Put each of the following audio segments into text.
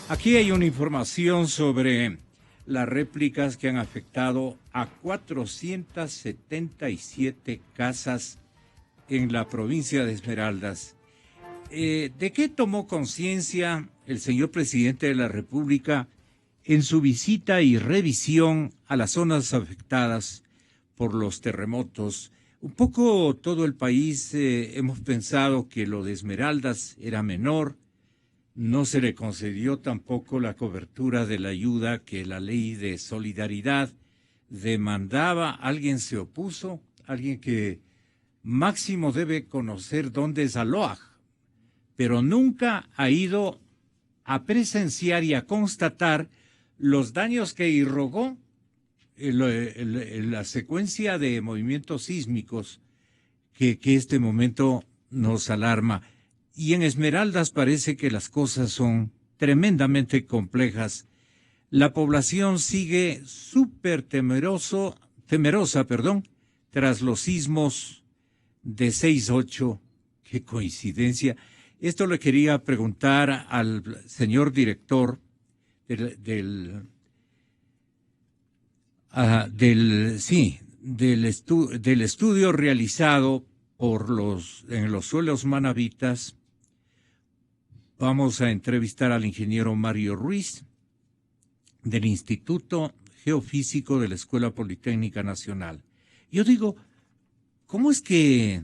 Aquí hay una información sobre las réplicas que han afectado a 477 casas en la provincia de Esmeraldas. ¿De qué tomó conciencia el señor presidente de la República en su visita y revisión a las zonas afectadas por los terremotos? Un poco todo el país hemos pensado que lo de Esmeraldas era menor. No se le concedió tampoco la cobertura de la ayuda que la ley de solidaridad demandaba. Alguien se opuso, alguien que máximo debe conocer dónde es Aloaj, pero nunca ha ido a presenciar y a constatar los daños que irrogó la secuencia de movimientos sísmicos que este momento nos alarma. Y en Esmeraldas parece que las cosas son tremendamente complejas. La población sigue súper temerosa, tras los sismos de 6.8. Qué coincidencia. Esto le quería preguntar al señor director del estudio realizado en los suelos manabitas. Vamos a entrevistar al ingeniero Mario Ruiz del Instituto Geofísico de la Escuela Politécnica Nacional. Yo digo, ¿cómo es que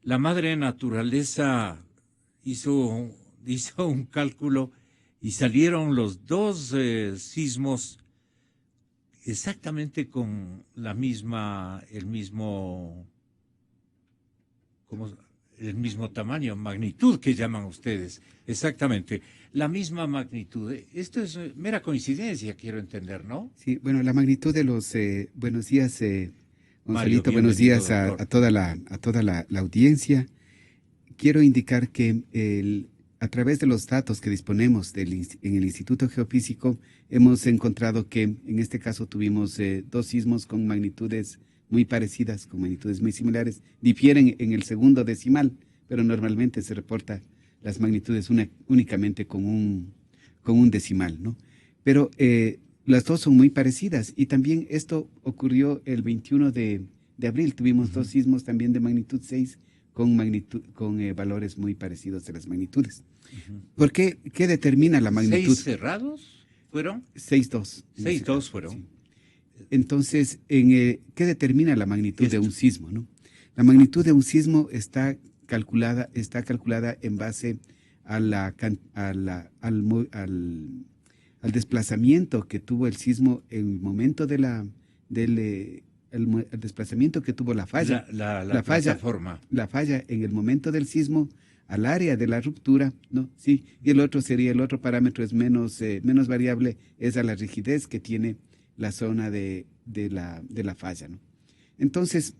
la madre naturaleza hizo un cálculo y salieron los dos sismos exactamente con el mismo tamaño, magnitud que llaman ustedes? Exactamente, la misma magnitud. Esto es mera coincidencia, quiero entender, ¿no? Sí, bueno, la magnitud de los buenos días, Gonzalito, Mario, buenos días doctor. a toda la audiencia. Quiero indicar que a través de los datos que disponemos en el Instituto Geofísico, hemos encontrado que en este caso tuvimos dos sismos con magnitudes muy parecidas, con magnitudes muy similares. Difieren en el segundo decimal, pero normalmente se reporta las magnitudes únicamente con un decimal, ¿no? Pero las dos son muy parecidas, y también esto ocurrió el 21 de abril. Tuvimos dos sismos también de magnitud 6 con valores muy parecidos de las magnitudes. ¿Por qué? ¿Qué determina la magnitud? ¿6 cerrados fueron? 6.2. 6.2 fueron. Sí. Entonces, ¿qué determina la magnitud de un sismo, no? La magnitud de un sismo está calculada en base al desplazamiento que tuvo el sismo en el momento el desplazamiento que tuvo la falla. La plataforma. La falla en el momento del sismo al área de la ruptura, ¿no? Sí, y el otro parámetro es menos variable, es a la rigidez que tiene la zona de la falla, ¿no? Entonces,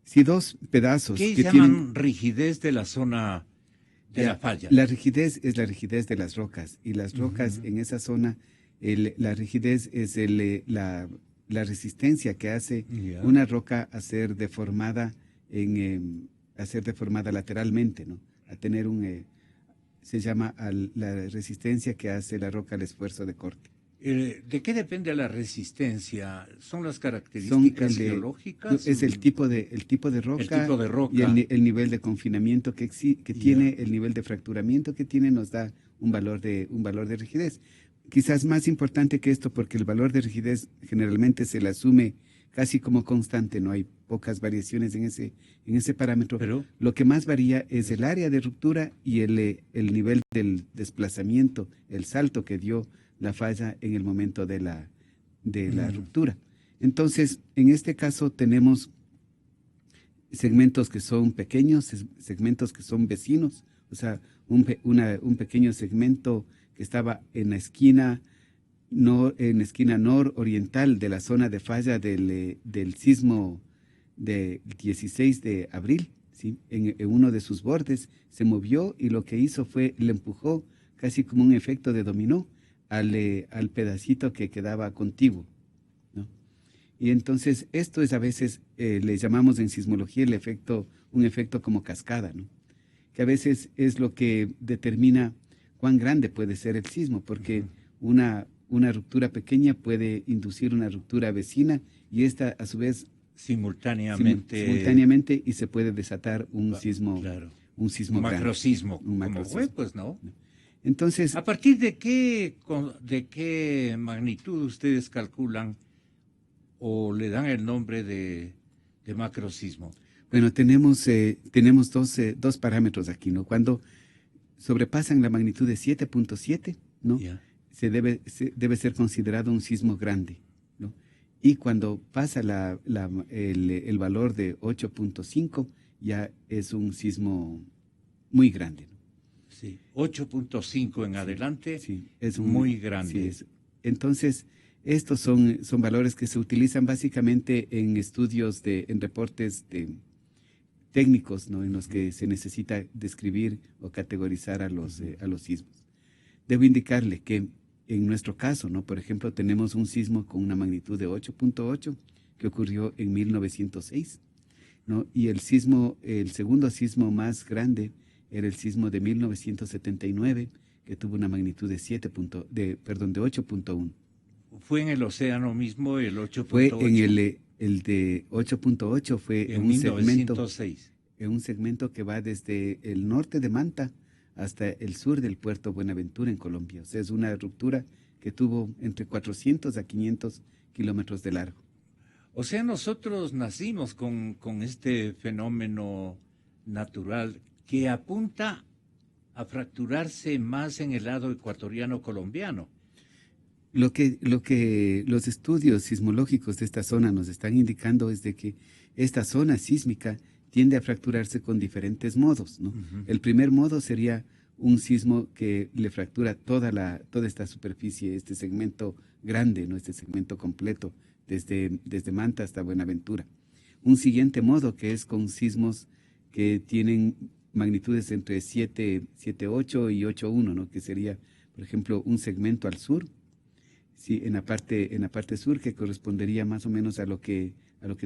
si dos pedazos ¿Qué que llaman tienen rigidez de la zona de la falla? La rigidez es la rigidez de las rocas, y las rocas en esa zona, la rigidez es la resistencia que hace una roca a ser deformada lateralmente, ¿no? A tener se llama la resistencia que hace la roca al esfuerzo de corte. ¿De qué depende la resistencia? ¿Son las características geológicas? Es el tipo de roca. El tipo de roca. Y el nivel de confinamiento que tiene, el nivel de fracturamiento que tiene, nos da un valor de rigidez. Quizás más importante que esto, porque el valor de rigidez generalmente se le asume casi como constante, no hay pocas variaciones en ese parámetro. Pero lo que más varía es el área de ruptura y el nivel del desplazamiento, el salto que dio la falla en el momento de la ruptura. Entonces, en este caso tenemos segmentos que son pequeños, segmentos que son vecinos, o sea, un pequeño segmento que estaba en la esquina nororiental de la zona de falla del sismo del 16 de abril, ¿sí? En uno de sus bordes se movió, y lo que hizo fue le empujó casi como un efecto de dominó al pedacito que quedaba contiguo, ¿no? Y entonces esto es a veces, le llamamos en sismología un efecto como cascada, ¿no? Que a veces es lo que determina cuán grande puede ser el sismo, porque una ruptura pequeña puede inducir una ruptura vecina y esta a su vez simultáneamente y se puede desatar un sismo, claro, un sismo un grande. macrosismo, Un como macrosismo. fue, pues, ¿no? Entonces, ¿a partir de qué magnitud ustedes calculan o le dan el nombre de macrosismo? bueno, tenemos dos parámetros aquí, ¿no? Cuando sobrepasan la magnitud de 7.7, ¿no? Yeah. Debe ser considerado un sismo grande, ¿no? Y cuando pasa el valor de 8.5, ya es un sismo muy grande, ¿no? Sí, 8.5 en adelante, sí, muy grande. Sí, entonces, estos son valores que se utilizan básicamente en estudios, en reportes técnicos, ¿no? En los que se necesita describir o categorizar a los sismos. Debo indicarle que en nuestro caso, ¿no? Por ejemplo, tenemos un sismo con una magnitud de 8.8 que ocurrió en 1906, ¿no? Y el segundo sismo más grande era el sismo de 1979, que tuvo una magnitud de 8.1. ¿Fue en el océano mismo el 8.8? Fue en el de 8.8, fue en 1906. En un segmento que va desde el norte de Manta hasta el sur del puerto Buenaventura en Colombia. O sea, es una ruptura que tuvo entre 400 a 500 kilómetros de largo. O sea, nosotros nacimos con este fenómeno natural que apunta a fracturarse más en el lado ecuatoriano colombiano. Lo que los estudios sismológicos de esta zona nos están indicando es de que esta zona sísmica tiende a fracturarse con diferentes modos, ¿no? El primer modo sería un sismo que le fractura toda esta superficie, este segmento grande, ¿no? Este segmento completo, desde Manta hasta Buenaventura. Un siguiente modo que es con sismos que tienen magnitudes entre 7.8 y 8.1, ¿no? Que sería, por ejemplo, un segmento al sur, sí, en la parte sur, que correspondería más o menos a lo que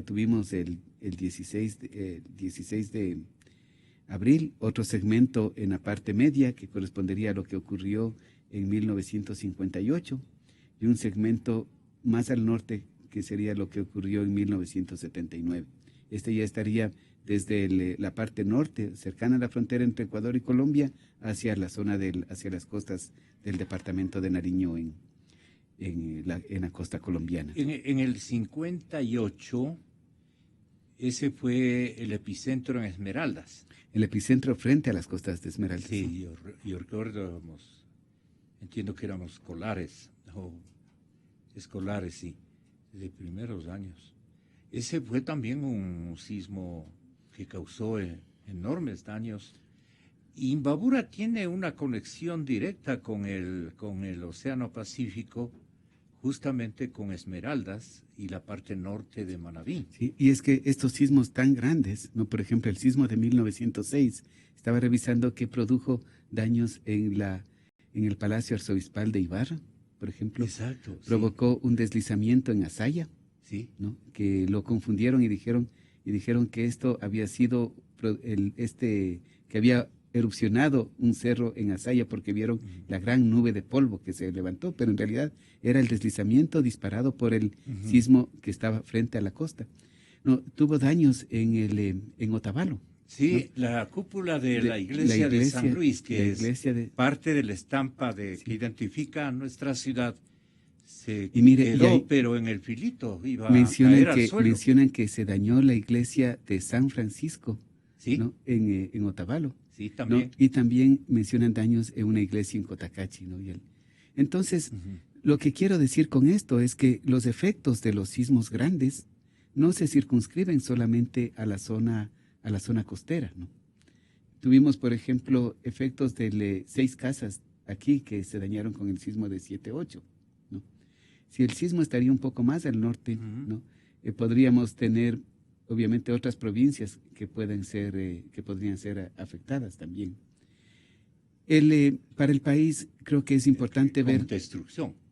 tuvimos el 16 de abril, otro segmento en la parte media que correspondería a lo que ocurrió en 1958 y un segmento más al norte que sería lo que ocurrió en 1979. Este ya estaría desde la parte norte, cercana a la frontera entre Ecuador y Colombia, hacia la hacia las costas del departamento de Nariño en la costa colombiana. En el 58, ese fue el epicentro en Esmeraldas. El epicentro frente a las costas de Esmeraldas. Sí, yo recuerdo, entiendo que éramos escolares, sí, de primeros años. Ese fue también un sismo que causó enormes daños. Y Imbabura tiene una conexión directa con el Océano Pacífico, justamente con Esmeraldas y la parte norte de Manabí. Sí, y es que estos sismos tan grandes, ¿no? Por ejemplo, el sismo de 1906, estaba revisando que produjo daños en el Palacio Arzobispal de Ibarra, por ejemplo. Exacto. Provocó un deslizamiento en Azaya, sí, ¿no? Que lo confundieron y dijeron que esto había sido que había erupcionado un cerro en Azaya porque vieron la gran nube de polvo que se levantó, pero en realidad era el deslizamiento disparado por el sismo que estaba frente a la costa. No, tuvo daños en Otavalo. Sí, ¿no? La cúpula de la iglesia de San Luis, que es parte de la estampa que identifica a nuestra ciudad, se quedó, pero en el filito iba a caer al suelo. Mencionan que se dañó la iglesia de San Francisco, ¿sí? ¿no? En Otavalo. Sí, también. ¿No? Y también mencionan daños en una iglesia en Cotacachi, ¿no? Entonces, lo que quiero decir con esto es que los efectos de los sismos grandes no se circunscriben solamente a la zona costera, ¿no? Tuvimos, por ejemplo, efectos de 6 casas aquí que se dañaron con el sismo de 7.8, ¿no? Si el sismo estaría un poco más al norte, ¿no? Podríamos tener obviamente otras provincias que podrían ser afectadas también. Para el país creo que es importante ver...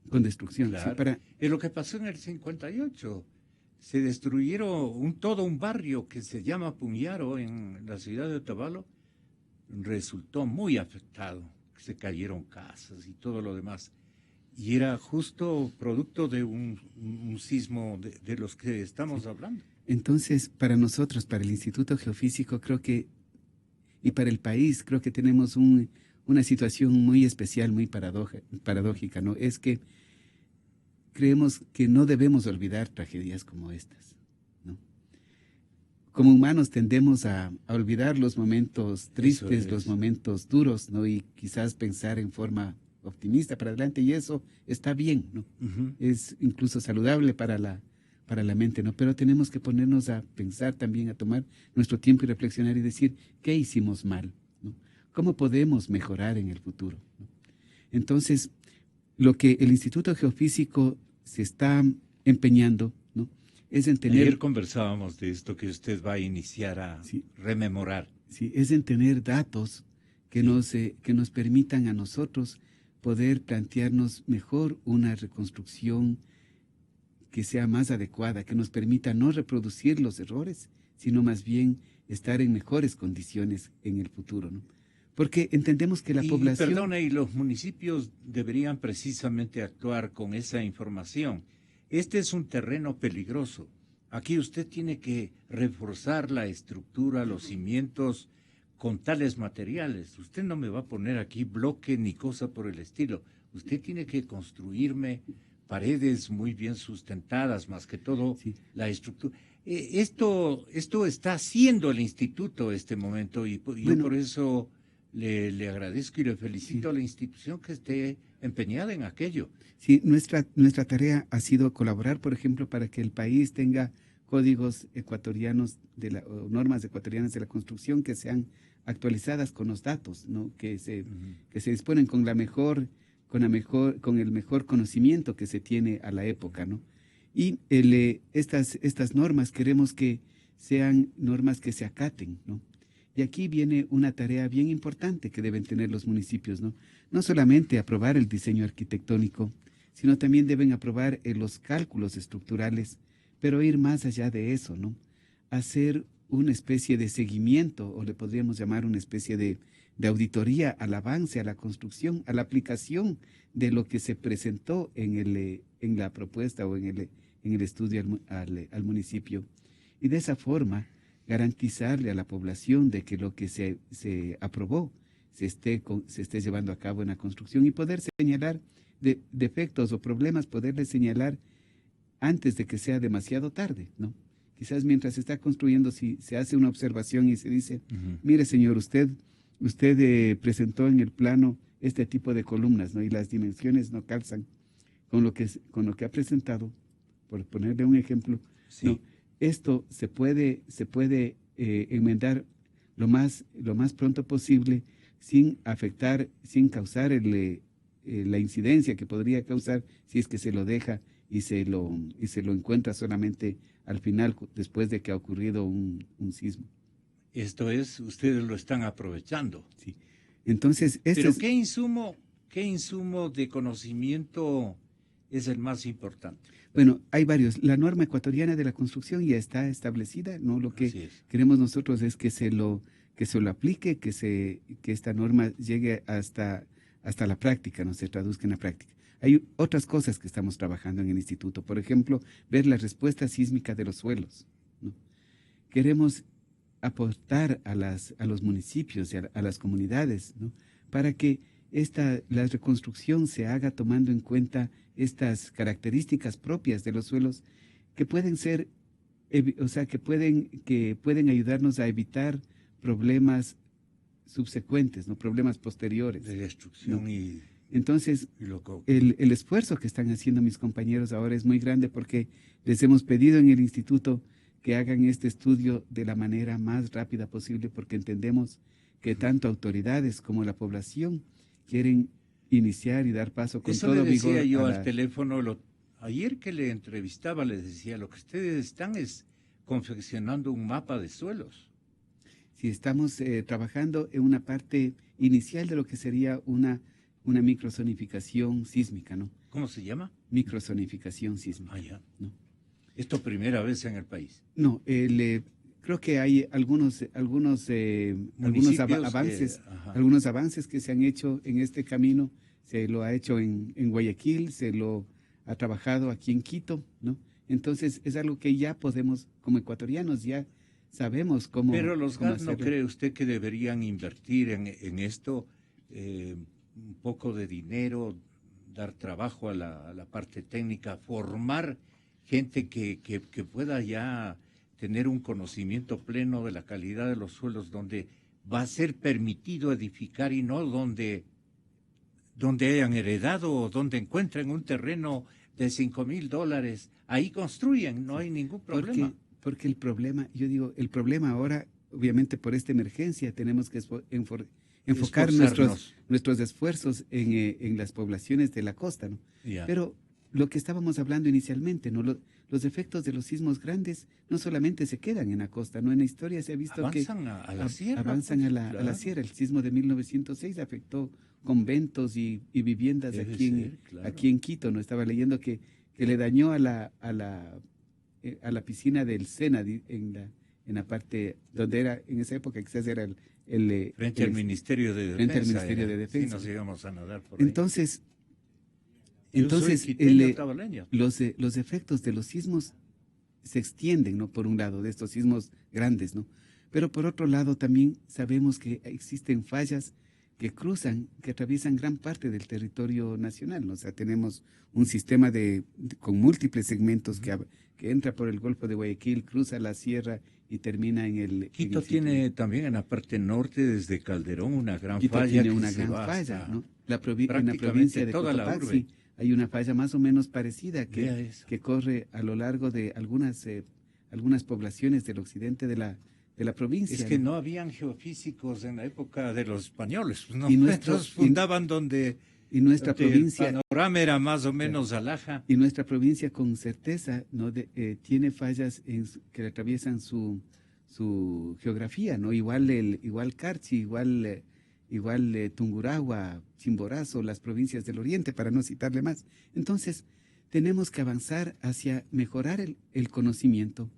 Con destrucción. Claro. Sí, es lo que pasó en el 58. Se destruyeron todo un barrio que se llama Puñaro en la ciudad de Otavalo. Resultó muy afectado. se cayeron casas y todo lo demás. Y era justo producto de un sismo de los que estamos hablando. Entonces, para nosotros, para el Instituto Geofísico, creo que, y para el país, creo que tenemos una situación muy especial, muy paradójica, ¿no? Es que creemos que no debemos olvidar tragedias como estas, ¿no? Como humanos tendemos a olvidar los momentos tristes, los momentos duros, ¿no? Y quizás pensar en forma optimista para adelante, y eso está bien, ¿no? Es incluso saludable para la mente, ¿no? Pero tenemos que ponernos a pensar también, a tomar nuestro tiempo y reflexionar y decir, ¿qué hicimos mal? ¿No? ¿Cómo podemos mejorar en el futuro? ¿No? Entonces, lo que el Instituto Geofísico se está empeñando, ¿no? Es en tener... Ayer conversábamos de esto que usted va a iniciar a rememorar. Sí, es en tener datos que nos permitan a nosotros poder plantearnos mejor una reconstrucción que sea más adecuada, que nos permita no reproducir los errores, sino más bien estar en mejores condiciones en el futuro, ¿no? Porque entendemos que la población... Perdona, y los municipios deberían precisamente actuar con esa información. Este es un terreno peligroso. Aquí usted tiene que reforzar la estructura, los cimientos con tales materiales. Usted no me va a poner aquí bloque ni cosa por el estilo. Usted tiene que construirme paredes muy bien sustentadas, más que todo la estructura. Esto está haciendo el instituto este momento, y yo por eso le agradezco y le felicito a la institución que esté empeñada en aquello. Sí, nuestra tarea ha sido colaborar, por ejemplo, para que el país tenga códigos ecuatorianos o normas ecuatorianas de la construcción que sean actualizadas con los datos, ¿no? Que se disponen con el mejor conocimiento que se tiene a la época, ¿no? Y estas normas queremos que sean normas que se acaten, ¿no? Y aquí viene una tarea bien importante que deben tener los municipios, ¿no? No solamente aprobar el diseño arquitectónico, sino también deben aprobar los cálculos estructurales, pero ir más allá de eso, ¿no? Hacer una especie de seguimiento, o le podríamos llamar una especie de auditoría al avance, a la construcción, a la aplicación de lo que se presentó en la propuesta o en el estudio al municipio. Y de esa forma garantizarle a la población de que lo que se aprobó se esté llevando a cabo en la construcción, y poder señalar defectos o problemas, poderles señalar antes de que sea demasiado tarde, ¿no? Quizás mientras se está construyendo, si se hace una observación y se dice, mire señor, usted presentó en el plano este tipo de columnas, ¿no? Y las dimensiones no calzan con lo que ha presentado, por ponerle un ejemplo, ¿no? Esto se puede enmendar lo más pronto posible, sin causar la incidencia que podría causar si es que se lo deja y se lo encuentra solamente al final, después de que ha ocurrido un sismo. Esto es, ustedes lo están aprovechando. Sí. Entonces, pero ¿qué insumo de conocimiento es el más importante? Bueno, hay varios. La norma ecuatoriana de la construcción ya está establecida, ¿no? Lo que queremos nosotros es que se lo aplique, que esta norma llegue hasta la práctica, ¿no? Se traduzca en la práctica. Hay otras cosas que estamos trabajando en el instituto. Por ejemplo, ver la respuesta sísmica de los suelos, ¿no? Queremos aportar a los municipios y a las comunidades, ¿no? Para que la reconstrucción se haga tomando en cuenta estas características propias de los suelos, que pueden ser, que pueden ayudarnos a evitar problemas subsecuentes, ¿no? Problemas posteriores. De destrucción, ¿no? Entonces, el esfuerzo que están haciendo mis compañeros ahora es muy grande, porque les hemos pedido en el instituto que hagan este estudio de la manera más rápida posible, porque entendemos que tanto autoridades como la población quieren iniciar y dar paso con todo vigor. Eso le decía yo al teléfono, ayer que le entrevistaba, les decía, lo que ustedes están es confeccionando un mapa de suelos. Sí, estamos trabajando en una parte inicial de lo que sería una microzonificación sísmica, ¿no? ¿Cómo se llama? Microzonificación sísmica. Ah, ya. ¿No? ¿Esto primera vez en el país? No, Creo que hay avances, algunos avances que se han hecho en este camino. Se lo ha hecho en Guayaquil, se lo ha trabajado aquí en Quito, ¿no? Entonces es algo que ya podemos, como ecuatorianos, ya sabemos cómo. Pero los cómo GAS, ¿no hacerlo. cree usted que deberían invertir en esto un poco de dinero, dar trabajo a la parte técnica, formar gente que pueda ya tener un conocimiento pleno de la calidad de los suelos, donde va a ser permitido edificar y no donde hayan heredado o donde encuentren un terreno de $5,000, ahí construyen, no hay ningún problema. Porque el problema, yo digo, el problema ahora, obviamente por esta emergencia, tenemos que enfocar nuestros esfuerzos en las poblaciones de la costa, ¿no? Yeah. Pero lo que estábamos hablando inicialmente, ¿no? Los efectos de los sismos grandes no solamente se quedan en la costa, ¿no? En la historia se ha visto avanzan a la sierra. Avanzan pues, a la sierra. El sismo de 1906 afectó conventos y viviendas aquí en Quito, ¿no? Estaba leyendo que le dañó a la piscina del Sena en la parte donde era, en esa época quizás era frente al Ministerio de Defensa. Frente al Ministerio de Defensa. Sí, nos íbamos a nadar por ahí. Entonces los efectos de los sismos se extienden, ¿no? Por un lado, de estos sismos grandes, ¿no? Pero por otro lado también sabemos que existen fallas que atraviesan gran parte del territorio nacional, ¿no? O sea, tenemos un sistema con múltiples segmentos que entra por el Golfo de Guayaquil, cruza la sierra y termina en el... Quito tiene también en la parte norte, desde Calderón, una gran Quito falla. Tiene una gran falla, ¿no? En la provincia de Cotopaxi hay una falla más o menos parecida que corre a lo largo de algunas poblaciones del occidente de la provincia. Es que no habían geofísicos en la época de los españoles, ¿no? Y nuestros fundaban donde... Y nuestra provincia... El panorama era más o menos alhaja. Y nuestra provincia con certeza no tiene fallas que atraviesan su geografía, ¿no? Igual Carchi, igual Tungurahua, Chimborazo, las provincias del oriente, para no citarle más. Entonces, tenemos que avanzar hacia mejorar el conocimiento,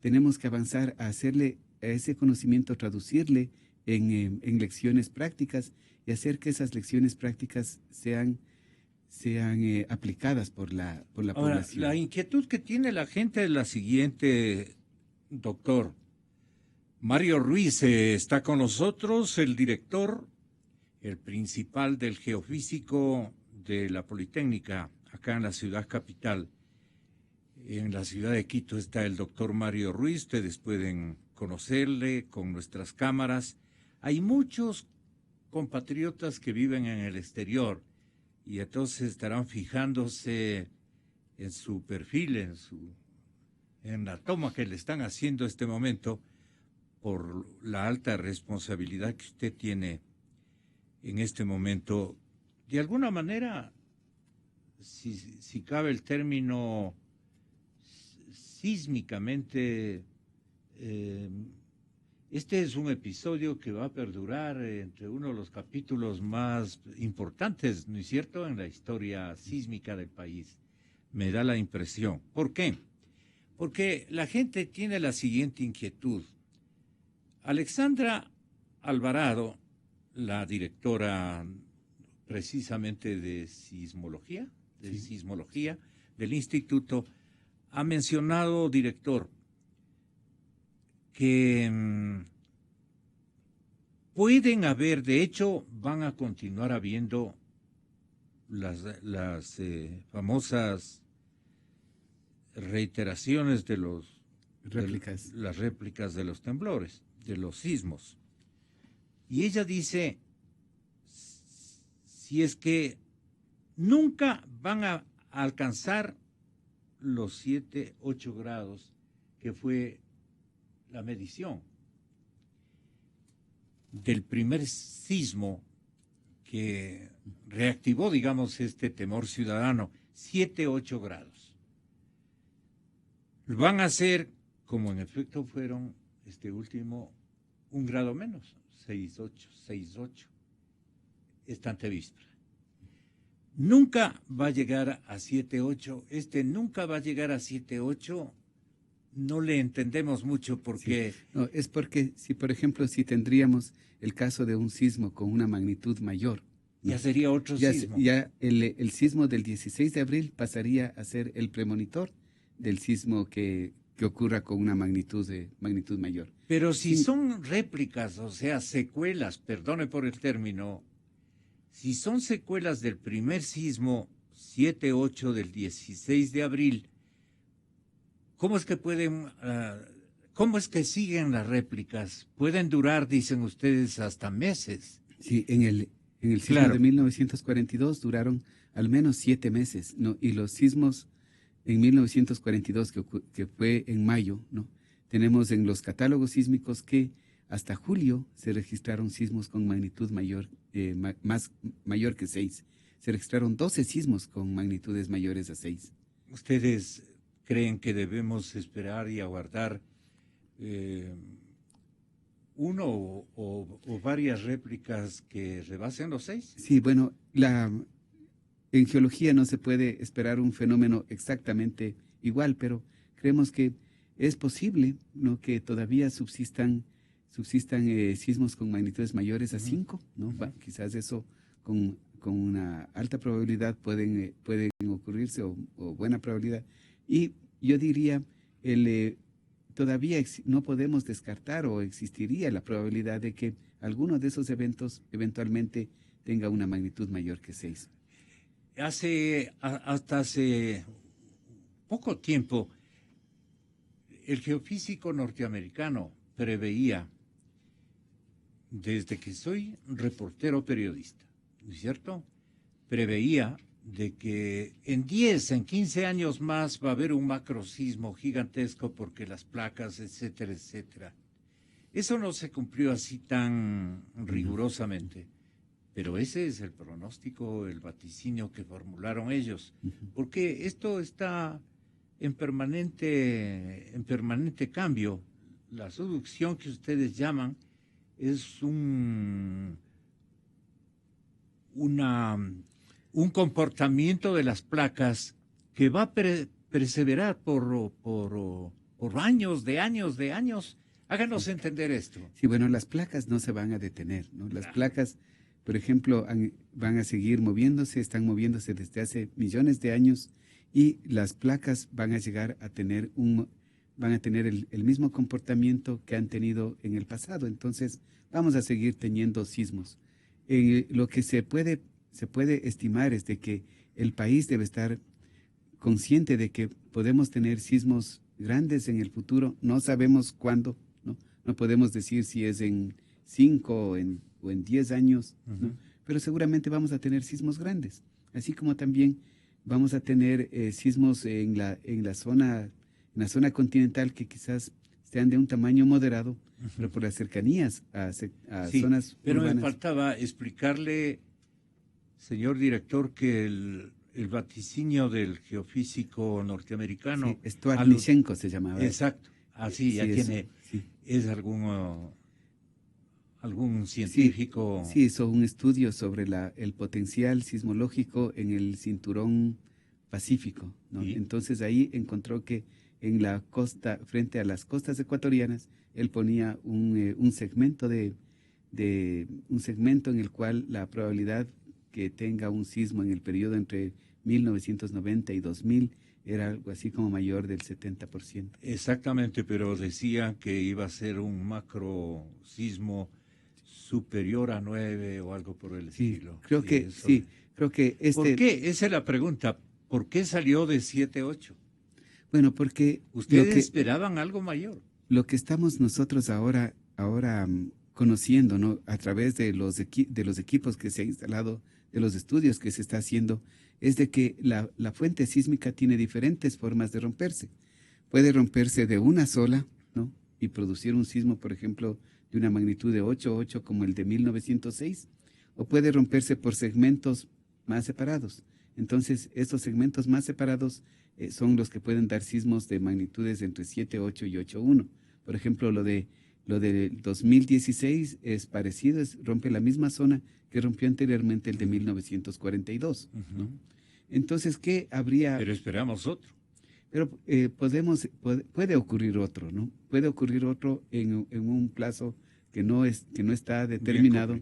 tenemos que avanzar a hacerle a ese conocimiento, traducirle en lecciones prácticas y hacer que esas lecciones prácticas sean aplicadas por la población. La inquietud que tiene la gente es la siguiente, doctor. Mario Ruiz está con nosotros, el director, el principal del geofísico de la Politécnica, acá en la ciudad capital. En la ciudad de Quito está el doctor Mario Ruiz, ustedes pueden conocerle con nuestras cámaras. Hay muchos compatriotas que viven en el exterior y entonces estarán fijándose en su perfil, en la toma que le están haciendo este momento, por la alta responsabilidad que usted tiene en este momento. De alguna manera, si cabe el término, sísmicamente, este es un episodio que va a perdurar entre uno de los capítulos más importantes, ¿no es cierto?, en la historia sísmica del país. Me da la impresión. ¿Por qué? Porque la gente tiene la siguiente inquietud. Alexandra Alvarado, la directora precisamente de sismología del instituto, ha mencionado, director, que pueden haber, de hecho, van a continuar habiendo las famosas reiteraciones de las réplicas de los temblores, de los sismos. Y ella dice, si es que nunca van a alcanzar los 7, 8 grados que fue la medición del primer sismo que reactivó, digamos, este temor ciudadano, 7, 8 grados. Van a ser, como en efecto fueron este último, 1 grado menos, 6.8, esta antevíspera. Nunca va a llegar a 7.8, nunca va a llegar a 7.8 no le entendemos mucho porque Sí. No, es porque si, por ejemplo, si tendríamos el caso de un sismo con una magnitud mayor, ya ¿no? sería otro sismo. Ya el sismo del 16 de abril pasaría a ser el premonitor del sismo que ocurra con una magnitud mayor. Pero si Sin, son réplicas, o sea, secuelas, perdone por el término, si son secuelas del primer sismo 7-8 del 16 de abril, ¿cómo es que cómo es que siguen las réplicas? Pueden durar, dicen ustedes, hasta meses. sí, en el sismo de Claro. 1942 duraron al menos 7 meses, ¿no? Y los sismos en 1942, que fue en mayo, ¿no? Tenemos en los catálogos sísmicos que hasta julio se registraron sismos con magnitud mayor que 6. Se registraron 12 sismos con magnitudes mayores a 6. ¿Ustedes creen que debemos esperar y aguardar eh, uno o varias réplicas que rebasen los 6? Sí, bueno, en geología no se puede esperar un fenómeno exactamente igual, pero creemos que es posible, ¿no?, que todavía subsistan sismos con magnitudes mayores a 5, ¿no? Quizás eso con una alta probabilidad pueden ocurrirse o buena probabilidad. Y yo diría, todavía no podemos descartar o existiría la probabilidad de que alguno de esos eventos eventualmente tenga una magnitud mayor que 6. Hasta hace poco tiempo, el geofísico norteamericano preveía, desde que soy reportero periodista, ¿no es cierto? Preveía de que en 10, en 15 años más va a haber un macrosismo gigantesco porque las placas, etcétera, etcétera. Eso no se cumplió así tan rigurosamente, pero ese es el pronóstico, el vaticinio que formularon ellos, porque esto está en permanente cambio. La subducción que ustedes llaman es un comportamiento de las placas que va a perseverar por años, de años, de años. Háganos entender esto. Sí, bueno, las placas no se van a detener, ¿no? Las placas, por ejemplo, van a seguir moviéndose, están moviéndose desde hace millones de años y las placas van a llegar a tener el mismo comportamiento que han tenido en el pasado. Entonces, vamos a seguir teniendo sismos. Lo que se puede estimar es de que el país debe estar consciente de que podemos tener sismos grandes en el futuro. No sabemos cuándo, ¿no? No podemos decir si es en 5 o en 10 años, ¿no? Pero seguramente vamos a tener sismos grandes, así como también vamos a tener sismos en la zona continental que quizás sean de un tamaño moderado, pero por las cercanías a sí, zonas pero urbanas. me faltaba explicarle, señor director, que el vaticinio del geofísico norteamericano. Sí, Stuart Nishenko se llamaba. Exacto, así, ya tiene. Sí. ¿Es algún científico? Sí, hizo un estudio sobre el potencial sismológico en el cinturón pacífico, ¿no? Sí. Entonces ahí encontró que en la costa, frente a las costas ecuatorianas, él ponía un segmento un segmento en el cual la probabilidad que tenga un sismo en el periodo entre 1990 y 2000 era algo así como mayor del 70%. Exactamente, pero decía que iba a ser un macro sismo superior a 9 o algo por el estilo. Creo que ¿Por qué? Esa es la pregunta. ¿Por qué salió de 7-8? Bueno, porque ustedes esperaban algo mayor. Lo que estamos nosotros ahora conociendo, ¿no?, a través de los equipos que se han instalado, de los estudios que se está haciendo, es de que la fuente sísmica tiene diferentes formas de romperse. Puede romperse de una sola, ¿no?, y producir un sismo, por ejemplo, de una magnitud de 8.8 como el de 1906, o puede romperse por segmentos más separados. Entonces, estos segmentos más separados son los que pueden dar sismos de magnitudes entre 7.8 y 8.1. Por ejemplo, lo del 2016 es parecido, rompe la misma zona que rompió anteriormente el de 1942. ¿No? Entonces, ¿qué habría? Pero esperamos otro. Pero puede ocurrir otro, ¿no? Puede ocurrir otro en un plazo que no está determinado,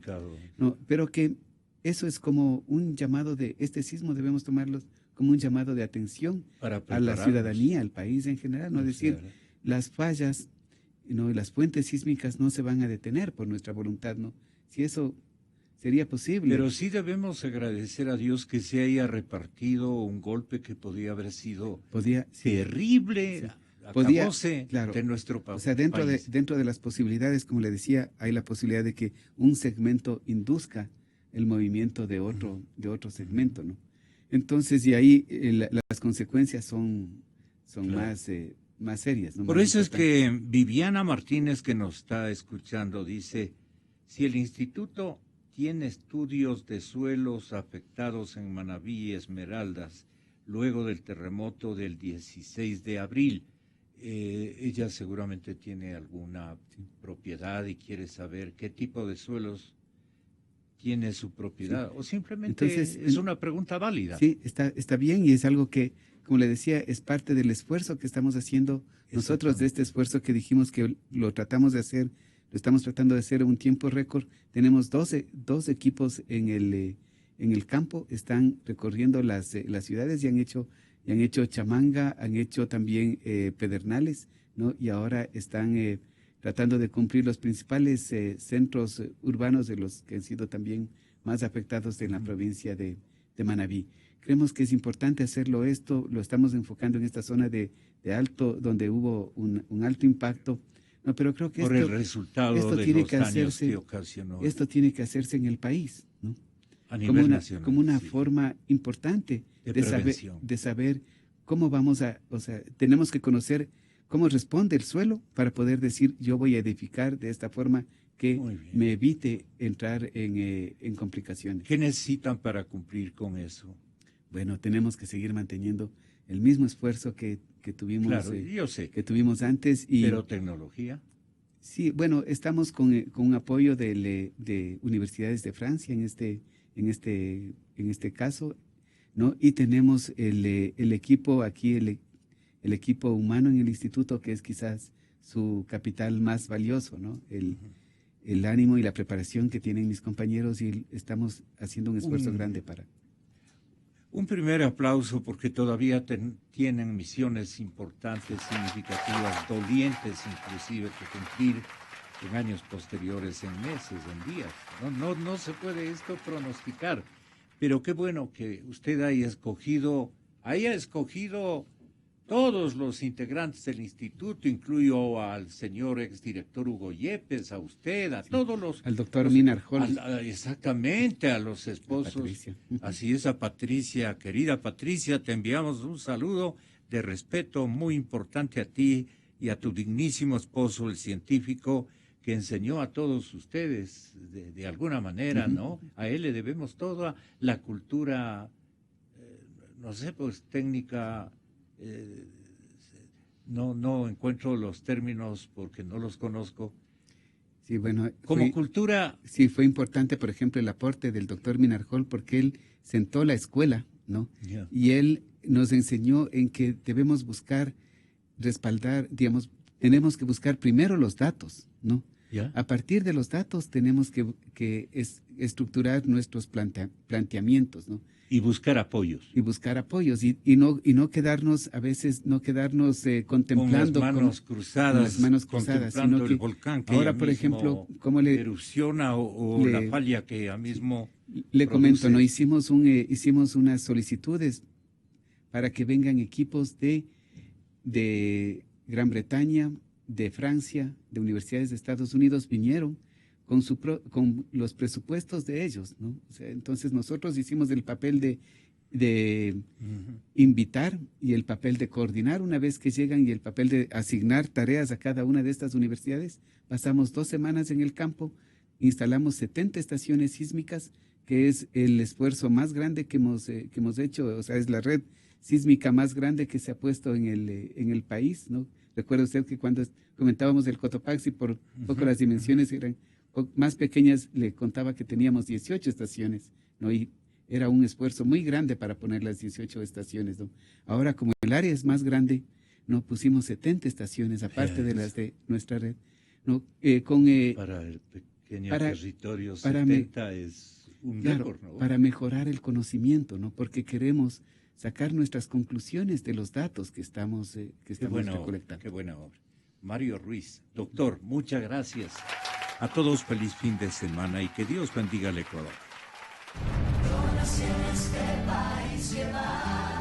¿no? Pero que eso es como un llamado este sismo debemos tomarlo como un llamado de atención a la ciudadanía, al país en general, ¿no? Es decir, las fallas, ¿no? Las fuentes sísmicas no se van a detener por nuestra voluntad, ¿no? Si eso sería posible. Pero sí debemos agradecer a Dios que se haya repartido un golpe que podía haber sido terrible, acabóse de nuestro país. O sea, dentro de las posibilidades, como le decía, hay la posibilidad de que un segmento induzca el movimiento de otro segmento, ¿no? Entonces, y ahí las consecuencias son más serias, ¿no? Por eso es que Viviana Martínez, que nos está escuchando, dice, si el instituto tiene estudios de suelos afectados en Manabí y Esmeraldas luego del terremoto del 16 de abril. Ella seguramente tiene alguna propiedad y quiere saber qué tipo de suelos tiene su propiedad, o simplemente es una pregunta válida. Sí, está bien, y es algo que, como le decía, es parte del esfuerzo que estamos haciendo nosotros, de este esfuerzo que dijimos que lo estamos tratando de hacer en un tiempo récord. Tenemos dos equipos en el campo, están recorriendo las ciudades y han hecho Chamanga, han hecho también Pedernales, ¿no? Y ahora están tratando de cumplir los principales centros urbanos de los que han sido también más afectados en la provincia de Manabí. Creemos que es importante hacerlo lo estamos enfocando en esta zona de alto, donde hubo un alto impacto. No, pero creo que por el resultado de los daños que ocasionó. Esto tiene que hacerse en el país, ¿no? A nivel nacional. Como una forma importante de saber cómo tenemos que conocer cómo responde el suelo para poder decir, yo voy a edificar de esta forma que me evite entrar en complicaciones. ¿Qué necesitan para cumplir con eso? Bueno, tenemos que seguir manteniendo el mismo esfuerzo que tuvimos, yo sé, que tuvimos antes. ¿Pero tecnología? Sí, bueno, estamos con un apoyo de universidades de Francia en este caso, ¿no? Y tenemos el equipo aquí, el equipo humano en el instituto, que es quizás su capital más valioso, ¿no? El ánimo y la preparación que tienen mis compañeros, y estamos haciendo un esfuerzo grande para... Un primer aplauso, porque todavía tienen misiones importantes, significativas, dolientes inclusive, que cumplir en años posteriores, en meses, en días. No se puede esto pronosticar, pero qué bueno que usted haya escogido todos los integrantes del instituto, incluyo al señor exdirector Hugo Yepes, a usted, a todos los... Al doctor Minarjol. Exactamente, a los esposos. Así es, a Patricia, querida Patricia, te enviamos un saludo de respeto muy importante a ti y a tu dignísimo esposo, el científico, que enseñó a todos ustedes de alguna manera, ¿no? A él le debemos toda la cultura, no sé, pues técnica... No encuentro los términos porque no los conozco. Sí, bueno, como cultura. Sí, fue importante, por ejemplo, el aporte del doctor Minarjol, porque él sentó la escuela, ¿no? Yeah. Y él nos enseñó en que debemos buscar respaldar, digamos, tenemos que buscar primero los datos, ¿no? Yeah. A partir de los datos tenemos que estructurar nuestros planteamientos, ¿no? Y buscar apoyos. Y no quedarnos, a veces, contemplando. Con las manos cruzadas. Sino que el volcán que ahora, por ejemplo, cómo erupciona o la falla que ya mismo le comento, ¿no? Hicimos unas solicitudes para que vengan equipos de Gran Bretaña, de Francia, de universidades de Estados Unidos, vinieron con los presupuestos de ellos, ¿no? O sea, entonces nosotros hicimos el papel de invitar y el papel de coordinar una vez que llegan, y el papel de asignar tareas a cada una de estas universidades. Pasamos 2 semanas en el campo, instalamos 70 estaciones sísmicas, que es el esfuerzo más grande que hemos hecho, o sea, es la red sísmica más grande que se ha puesto en el país, ¿no? Recuerda usted que cuando comentábamos del Cotopaxi, por poco las dimensiones eran más pequeñas, le contaba que teníamos 18 estaciones, ¿no? Y era un esfuerzo muy grande para poner las 18 estaciones, ¿no? Ahora, como el área es más grande, ¿no? Pusimos 70 estaciones, aparte de las de nuestra red, ¿no? Para el pequeño para- territorio, para 70 es un claro, récord, ¿no? para mejorar el conocimiento, ¿no? Porque queremos sacar nuestras conclusiones de los datos que estamos recolectando. Qué buena obra. Mario Ruiz, doctor, muchas gracias. A todos feliz fin de semana y que Dios bendiga al Ecuador. Naciones del país llevar.